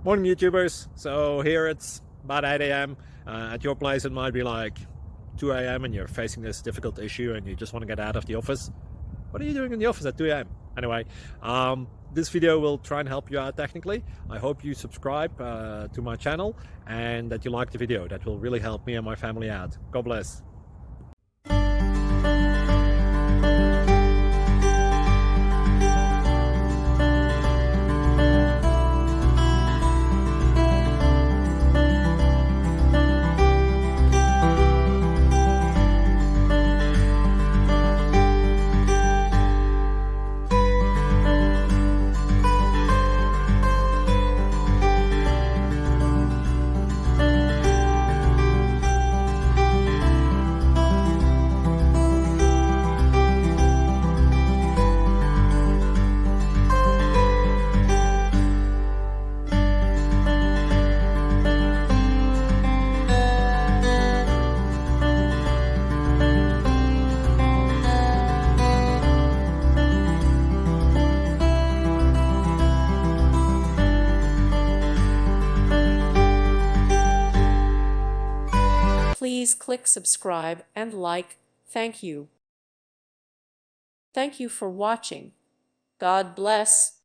Morning YouTubers. So here it's about 8 a.m. At your place it might be like 2 a.m. and you're facing this difficult issue and you just want to get out of the office. What are you doing in the office at 2 a.m.? Anyway, this video will try and help you out technically. I hope you subscribe to my channel and that you like the video. That will really help me and my family out. God bless. Please click subscribe and like. Thank you. Thank you for watching. God bless.